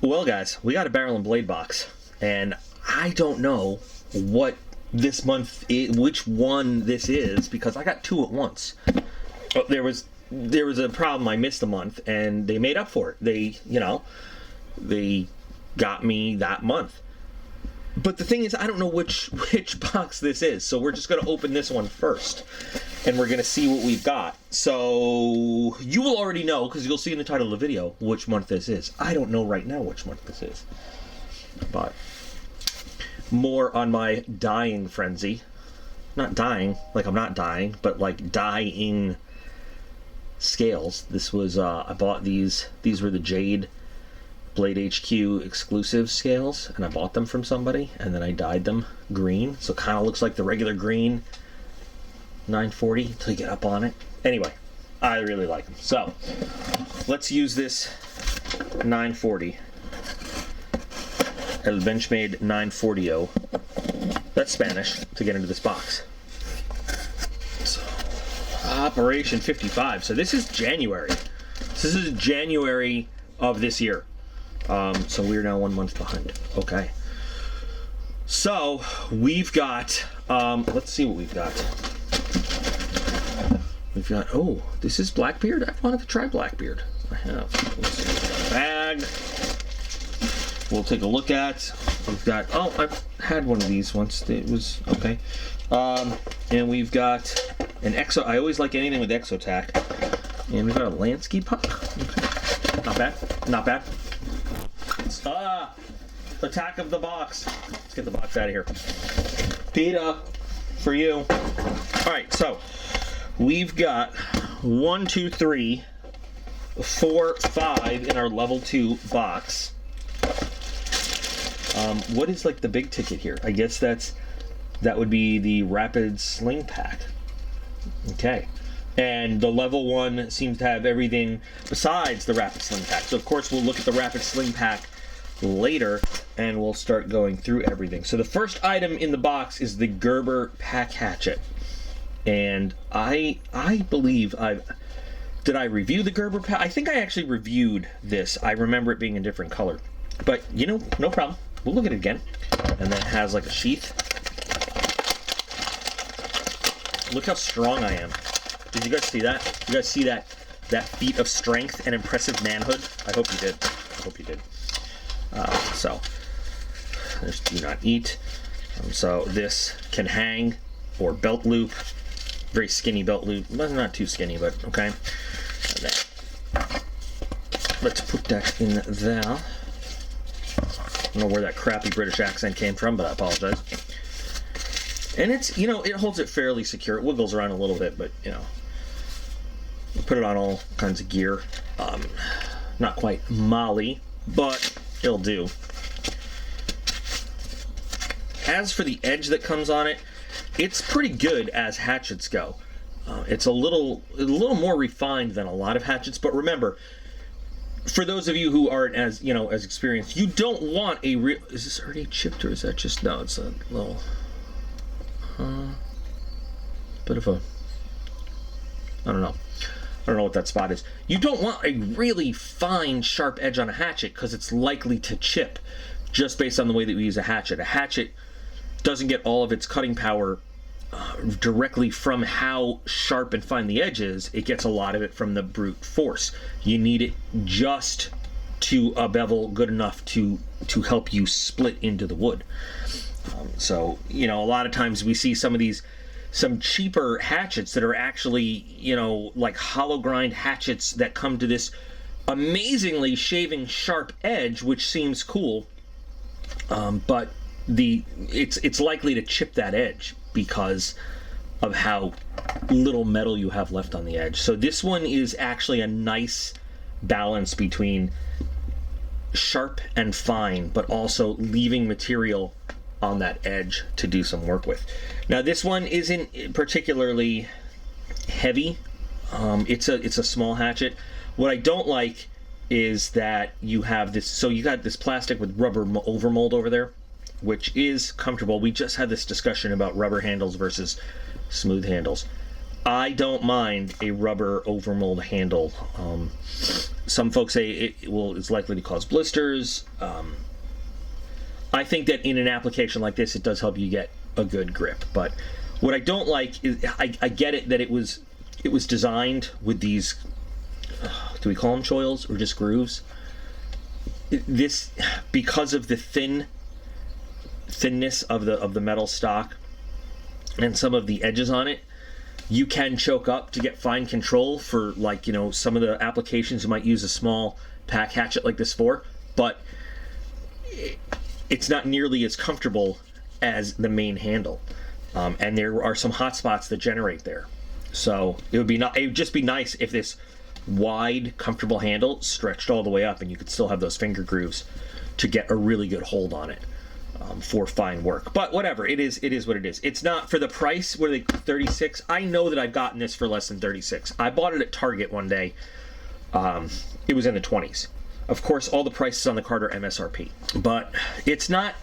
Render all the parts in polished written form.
Well, guys, we got a barrel and blade box, and I don't know what this month which one this is, because I got two at once. Oh, there was a problem. I missed a month, and they made up for it. They got me that month. But the thing is, I don't know which box this is, so we're just going to open this one first, and we're going to see what we've got. So you will already know, because you'll see in the title of the video, which month this is. I don't know right now which month this is, but more on my dying frenzy. Not dying, like I'm not dying, but like dying scales. This was, I bought these were the Jade Blade HQ exclusive scales, and I bought them from somebody, and then I dyed them green, so it kind of looks like the regular green 940 until you get up on it. Anyway, I really like them. So let's use this 940, El Benchmade 940. That's Spanish to get into this box. So, Operation 55. So this is January. This is January of this year. So we're now 1 month behind. Okay. So we've got, let's see what we've got. We've got, oh, this is Blackbeard. I've wanted to try Blackbeard. I have. Let's see. Bag. We'll take a look at. We've got, oh, I've had one of these once. It was, okay. And we've got an I always like anything with Exotac. And we've got a Lansky puck. Okay. Not bad. Not bad. Attack of the box. Let's get the box out of here. PETA, for you. Alright, so we've got 1, 2, 3, 4, 5 in our level 2 box. What is like the big ticket here? I guess that would be the Rapid Sling Pack. Okay. And the level 1 seems to have everything besides the Rapid Sling Pack. So of course we'll look at the Rapid Sling Pack later, and we'll start going through everything. So the first item in the box is the Gerber pack hatchet, and I believe did I review the Gerber pack? I think I actually reviewed this. I remember it being a different color, but you know, no problem. We'll look at it again. And then it has like a sheath. Look how strong I am. Did you guys see that? You guys see that feat of strength and impressive manhood? I hope you did. I hope you did. So there's do not eat. So this can hang, or belt loop. Very skinny belt loop. Well, not too skinny, but okay. And then let's put that in there. I don't know where that crappy British accent came from, but I apologize. And it's, you know, it holds it fairly secure. It wiggles around a little bit, but you know, you put it on all kinds of gear. Not quite Molly, but it'll do. As for the edge that comes on it, it's pretty good as hatchets go. It's a little more refined than a lot of hatchets, but remember, for those of you who aren't as experienced, you don't want a real. Is this already chipped, or is that just no? It's a little bit of a. I don't know. I don't know what that spot is. You don't want a really fine, sharp edge on a hatchet because it's likely to chip just based on the way that we use a hatchet. A hatchet doesn't get all of its cutting power directly from how sharp and fine the edge is. It gets a lot of it from the brute force. You need it just to a bevel good enough to help you split into the wood. So, you know, a lot of times we see some cheaper hatchets that are actually, you know, like hollow grind hatchets that come to this amazingly shaving sharp edge, which seems cool, but it's likely to chip that edge because of how little metal you have left on the edge. So this one is actually a nice balance between sharp and fine, but also leaving material on that edge to do some work with. Now this one isn't particularly heavy. It's a small hatchet. What I don't like is that you have this, so you got this plastic with rubber overmold over there, which is comfortable. We just had this discussion about rubber handles versus smooth handles. I don't mind a rubber overmold handle. Some folks say it's likely to cause blisters. I think that in an application like this, it does help you get a good grip. But what I don't like is I get it that it was designed with these. Do we call them choils or just grooves? This, because of the thinness of the metal stock and some of the edges on it, you can choke up to get fine control for, like, you know, some of the applications you might use a small pack hatchet like this for, but it's not nearly as comfortable as the main handle, and there are some hot spots that generate there. So it would just be nice if this wide, comfortable handle stretched all the way up and you could still have those finger grooves to get a really good hold on it for fine work. But whatever, it is what it is. It's not, for the price, what are they, 36? I know that I've gotten this for less than 36. I bought it at Target one day. It was in the 20s. Of course, all the prices on the card are MSRP. But it's not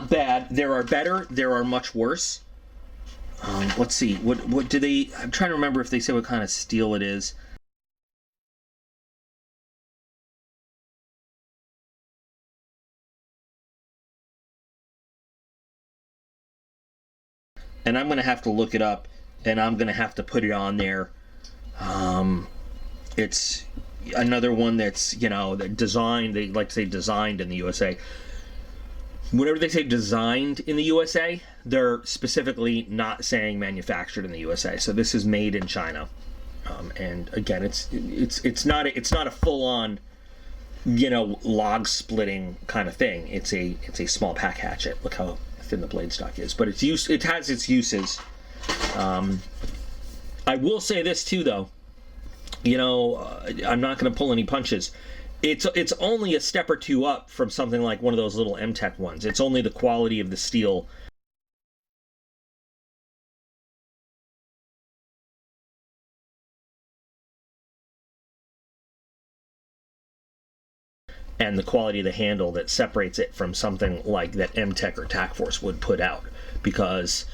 bad. There are better, there are much worse. Let's see, what do they, I'm trying to remember if they say what kind of steel it is. And I'm going to have to look it up, and I'm going to have to put it on there. It's another one that's, you know, that designed, they like to say designed in the USA. Whenever they say designed in the USA, they're specifically not saying manufactured in the USA. So this is made in China. And again, it's not a full-on, you know, log splitting kind of thing. It's a small pack hatchet. Look how thin the blade stock is, but it has its uses. I will say this too, though. You know, I'm not going to pull any punches. It's only a step or two up from something like one of those little M-Tech ones. It's only the quality of the steel. And the quality of the handle that separates it from something like that M-Tech or Tac Force would put out, because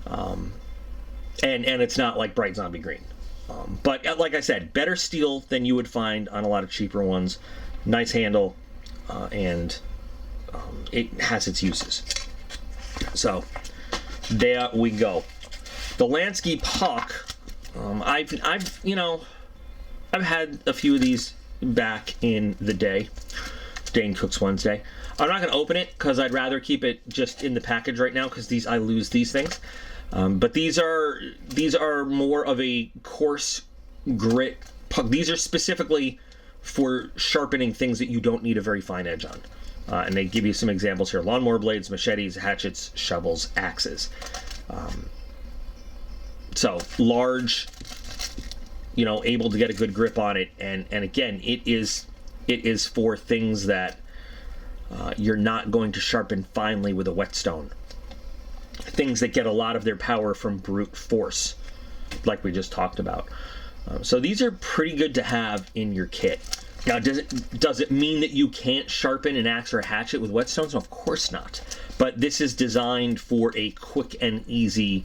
and it's not like bright zombie green, but like I said, better steel than you would find on a lot of cheaper ones. Nice handle, and it has its uses. So there we go. The Lansky puck. I've had a few of these back in the day, Dane Cook's Wednesday. I'm not going to open it because I'd rather keep it just in the package right now, because I lose these things. But these are more of a coarse grit puck. These are specifically for sharpening things that you don't need a very fine edge on. And they give you some examples here: lawnmower blades, machetes, hatchets, shovels, axes. So large, you know, able to get a good grip on it, and again, it is for things that you're not going to sharpen finely with a whetstone. Things that get a lot of their power from brute force, like we just talked about. So these are pretty good to have in your kit. Now, does it mean that you can't sharpen an axe or a hatchet with whetstones? No, of course not. But this is designed for a quick and easy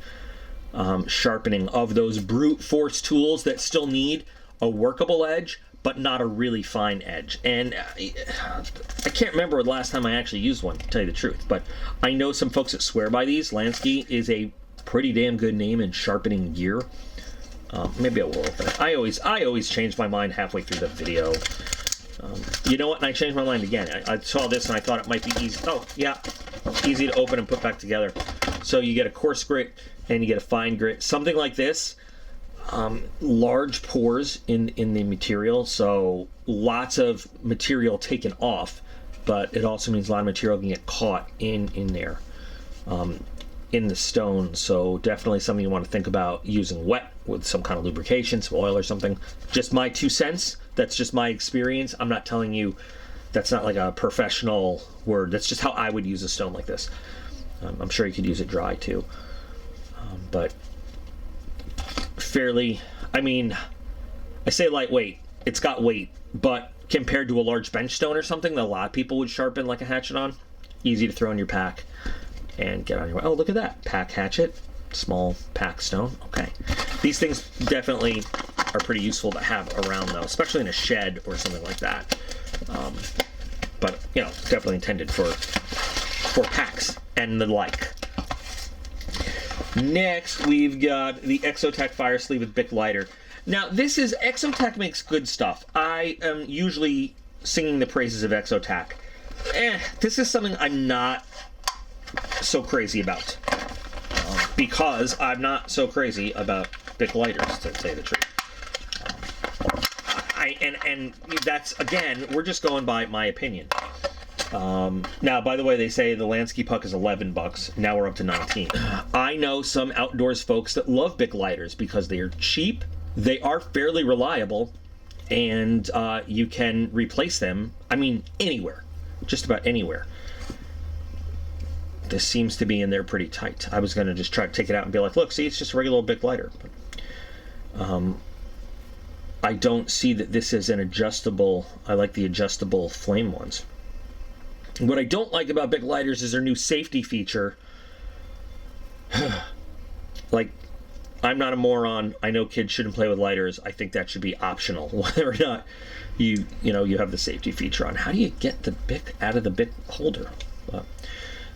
sharpening of those brute force tools that still need a workable edge, but not a really fine edge. And I can't remember the last time I actually used one, to tell you the truth, but I know some folks that swear by these. Lansky is a pretty damn good name in sharpening gear. Maybe I will open it. I always change my mind halfway through the video. You know what? And I changed my mind again. I saw this and I thought it might be easy. Oh, yeah. Easy to open and put back together. So you get a coarse grit and you get a fine grit. Something like this, large pores in the material, so lots of material taken off, but it also means a lot of material can get caught in there, in the stone. So definitely something you want to think about using wet with some kind of lubrication, some oil or something. Just my 2 cents. That's just my experience. I'm not telling you, that's not like a professional word. That's just how I would use a stone like this. I'm sure you could use it dry too, but fairly, I mean, I say lightweight, it's got weight, but compared to a large bench stone or something that a lot of people would sharpen like a hatchet on, easy to throw in your pack and get on your way. Oh, look at that, pack hatchet, small pack stone. Okay, These things definitely are pretty useful to have around, though, especially in a shed or something like that. But, you know, definitely intended for packs and the like. Next, we've got the Exotac Fire Sleeve with Bic lighter. Now, Exotac makes good stuff. I am usually singing the praises of Exotac. This is something I'm not so crazy about. Because I'm not so crazy about Bic lighters, to say the truth. And that's, again, we're just going by my opinion. Now, by the way, they say the Lansky puck is $11. Now we're up to 19. I know some outdoors folks that love Bic lighters because they are cheap, they are fairly reliable, and you can replace them, I mean, anywhere. Just about anywhere. This seems to be in there pretty tight. I was going to just try to take it out and be like, look, see, it's just a regular old Bic lighter. But, I don't see that this is an adjustable. I like the adjustable flame ones. What I don't like about Bic lighters is their new safety feature. Like, I'm not a moron. I know kids shouldn't play with lighters. I think that should be optional, whether or not you have the safety feature on. How do you get the Bic out of the Bic holder?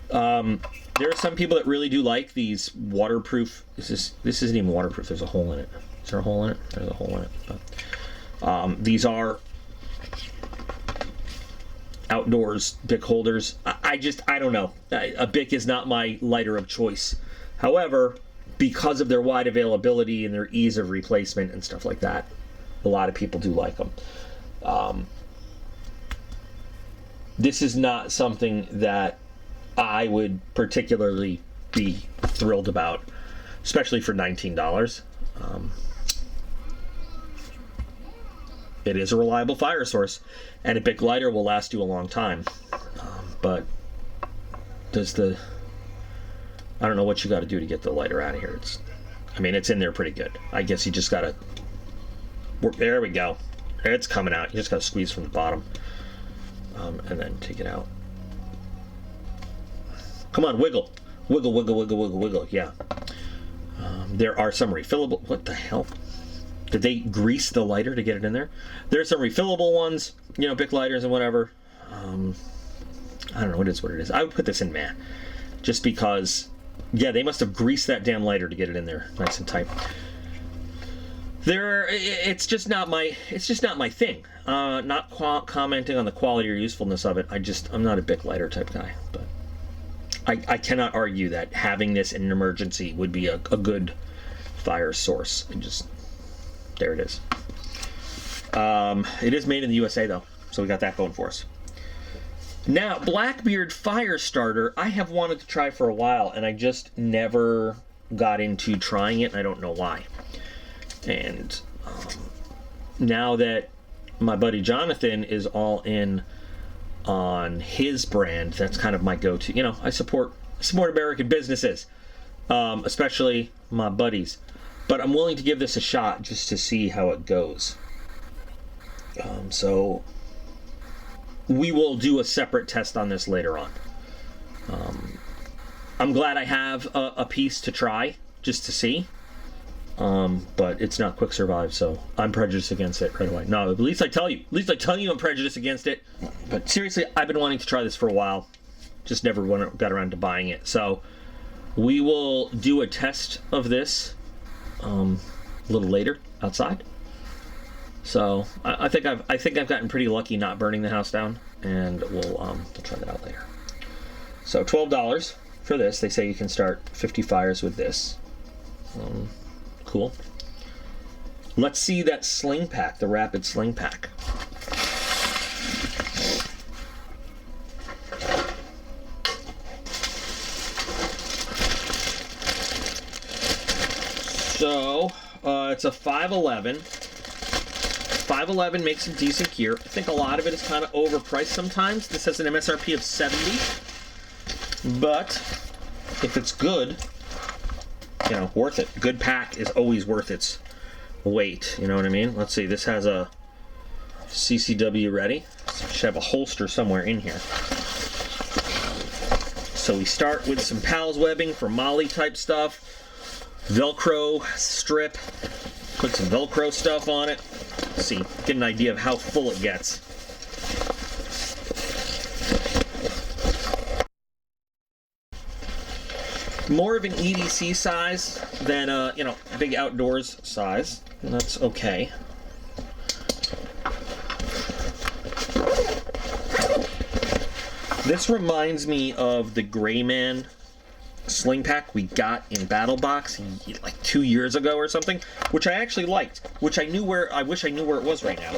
There are some people that really do like these waterproof. This isn't even waterproof. There's a hole in it. Is there a hole in it? There's a hole in it. But, these are outdoors Bic holders. I don't know. A Bic is not my lighter of choice. However, because of their wide availability and their ease of replacement and stuff like that, a lot of people do like them. This is not something that I would particularly be thrilled about, especially for $19. It is a reliable fire source, and a Bic lighter will last you a long time. But I don't know what you got to do to get the lighter out of here. It's in there pretty good. I guess you just got to work. There we go. It's coming out. You just got to squeeze from the bottom, and then take it out. Come on, wiggle. Wiggle, wiggle, wiggle, wiggle, wiggle. Yeah. There are some refillable. What the hell? Did they grease the lighter to get it in there? There's some refillable ones, Bic lighters and whatever. I don't know. It is what it is. I would put this in matte, just because. Yeah, they must have greased that damn lighter to get it in there, nice and tight. It's just not my thing. Not commenting on the quality or usefulness of it. I'm not a Bic lighter type guy, but I cannot argue that having this in an emergency would be a good fire source. There it is. It is made in the USA though, so we got that going for us. Now, Blackbeard Fire Starter, I have wanted to try for a while, and I just never got into trying it, and I don't know why. And now that my buddy Jonathan is all in on his brand, that's kind of my go-to. I support American businesses, especially my buddies. But I'm willing to give this a shot just to see how it goes. So we will do a separate test on this later on. I'm glad I have a piece to try just to see. But it's not quick survive, so I'm prejudiced against it right away. No, at least I tell you. I'm prejudiced against it. But seriously, I've been wanting to try this for a while. Just never got around to buying it. So we will do a test of this a little later outside. So I think I've gotten pretty lucky not burning the house down, and we'll try that out later. So $12 for this. They say you can start 50 fires with this. Cool. Let's see that sling pack, the rapid sling pack. So it's a 511. 511 makes some decent gear. I think a lot of it is kind of overpriced sometimes. This has an MSRP of $70, but if it's good, worth it. Good pack is always worth its weight. You know what I mean? Let's see. This has a CCW ready. So should have a holster somewhere in here. So we start with some Pals webbing for Molly type stuff. Velcro strip. Put some Velcro stuff on it. Let's see, get an idea of how full it gets. More of an EDC size than you know, big outdoors size, and that's okay. This reminds me of the Gray Man sling pack we got in Battle Box like 2 years ago or something, which I actually liked, which I wish I knew where it was right now.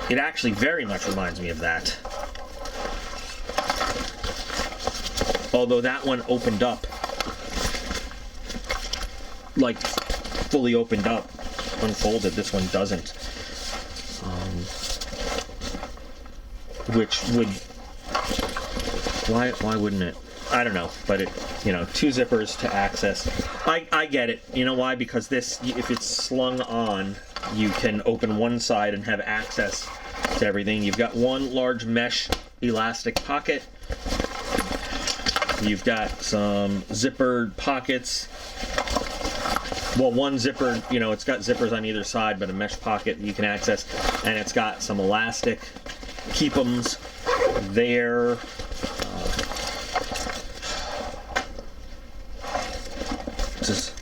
It actually very much reminds me of that. Although that one opened up, like fully opened up, unfolded. This one doesn't. Which would, why wouldn't it? I don't know, but it, you know, 2 zippers to access. I get it. You know why? Because this, if it's slung on, you can open one side and have access to everything. You've got one large mesh elastic pocket. You've got some zippered pockets. Well, one zipper, you know, it's got zippers on either side, but a mesh pocket you can access. And it's got some elastic keep-ems there.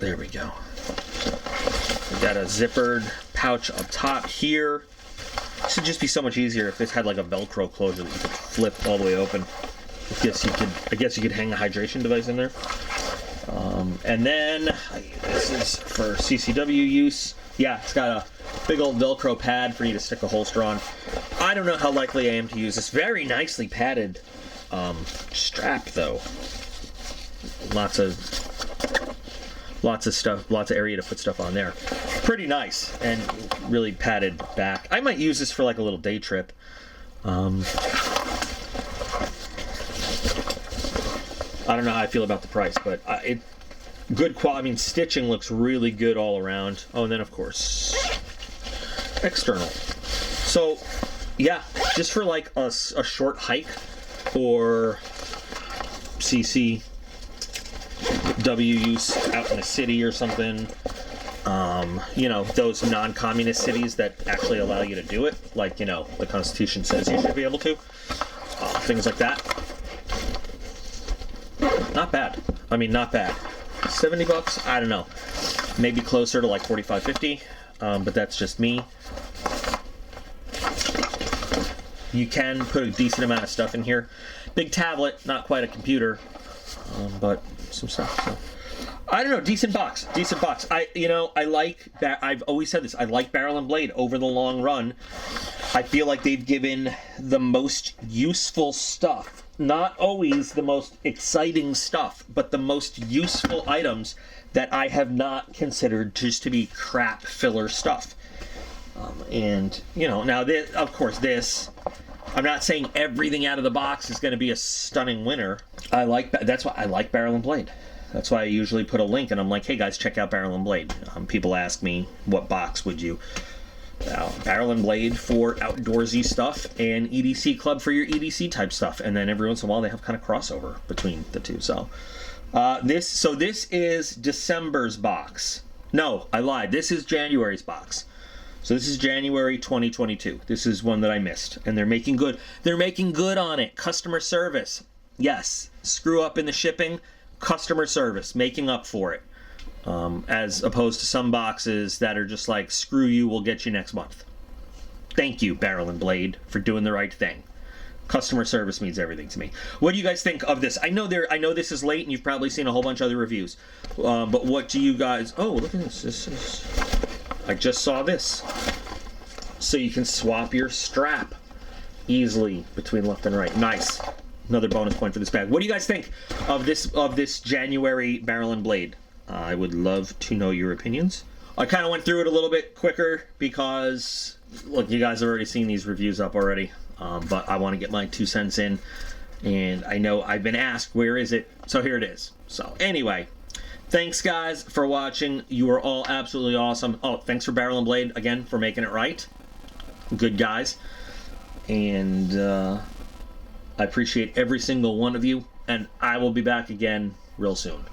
There we go. We've got a zippered pouch up top here. This would just be so much easier if this had like a Velcro closure that you could flip all the way open. I guess you could hang a hydration device in there. And then this is for CCW use. Yeah, it's got a big old Velcro pad for you to stick a holster on. I don't know how likely I am to use this. Very nicely padded strap, though. Lots of stuff, lots of area to put stuff on there. Pretty nice and really padded back. I might use this for like a little day trip. I don't know how I feel about the price, but good quality. I mean, stitching looks really good all around. Oh, and then of course, external. So, yeah, just for like a short hike or CCW use out in a city or something. You know, those non-communist cities that actually allow you to do it, like, you know, the Constitution says you should be able to. Things like that. Not bad. I mean, not bad. 70 bucks? I don't know. Maybe closer to like 45, 50, but that's just me. You can put a decent amount of stuff in here. Big tablet, not quite a computer, but some stuff. So. I don't know, decent box. I've always said this, I like Barrel and Blade over the long run. I feel like they've given the most useful stuff. Not always the most exciting stuff, but the most useful items that I have not considered just to be crap filler stuff. And, you know, now this, of course, I'm not saying everything out of the box is going to be a stunning winner. That's why I like Barrel and Blade. That's why I usually put a link and I'm like, hey guys, check out Barrel and Blade. People ask me, what box would you? Barrel and Blade for outdoorsy stuff and EDC Club for your EDC type stuff. And then every once in a while they have kind of crossover between the two. So this is December's box. No, I lied. This is January's box. So this is January 2022. This is one that I missed. And they're making good. They're making good on it. Customer service. Yes. Screw up in the shipping. Customer service. Making up for it. As opposed to some boxes that are just like, screw you, we'll get you next month. Thank you, Barrel and Blade, for doing the right thing. Customer service means everything to me. What do you guys think of this? I know this is late and you've probably seen a whole bunch of other reviews. But what do you guys... Oh, look at this. I just saw this. So you can swap your strap easily between left and right. Nice. Another bonus point for this bag. What do you guys think of this January Barrel and Blade? I would love to know your opinions. I kind of went through it a little bit quicker because, look, you guys have already seen these reviews up already, but I want to get my 2 cents in, and I know I've been asked, where is it? So here it is. So anyway, thanks guys for watching. You are all absolutely awesome. Oh, thanks for Barrel and Blade again for making it right. Good guys. And I appreciate every single one of you, and I will be back again real soon.